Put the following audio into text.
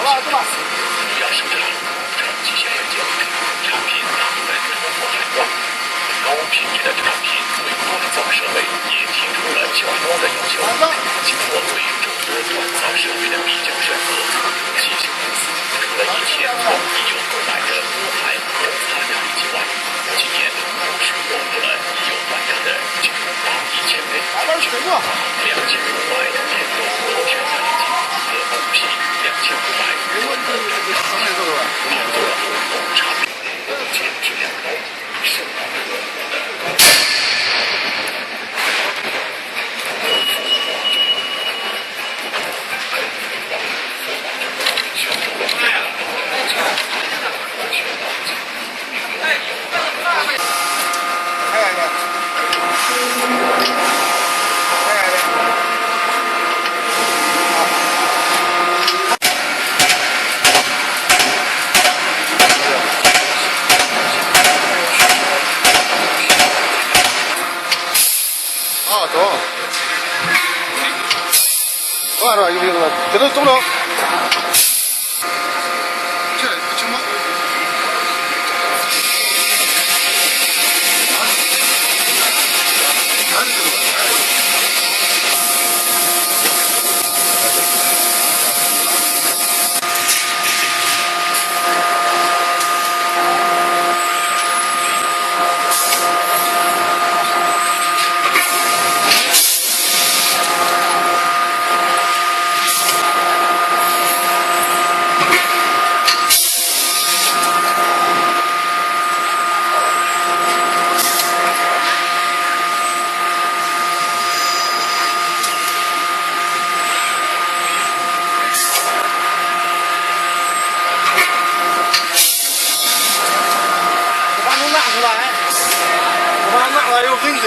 主要生产长期消费较低，产品大部分通过海关。高品质的产品对锻造设备也提出了较高的要求。经过对众多锻造设备的比较审核，吉星公司除了以前从已有购买的锅台和擦压仪器外，今年陆续获得了已有买家的9八1000杯、9八2500的电动螺旋擦地机和5P2500专门干燥机，创作了活动产品物件质量高，受到客户的走，多少有没有了？这都走了。这行吗？我把它拿来，我把它拿来，我给你讲。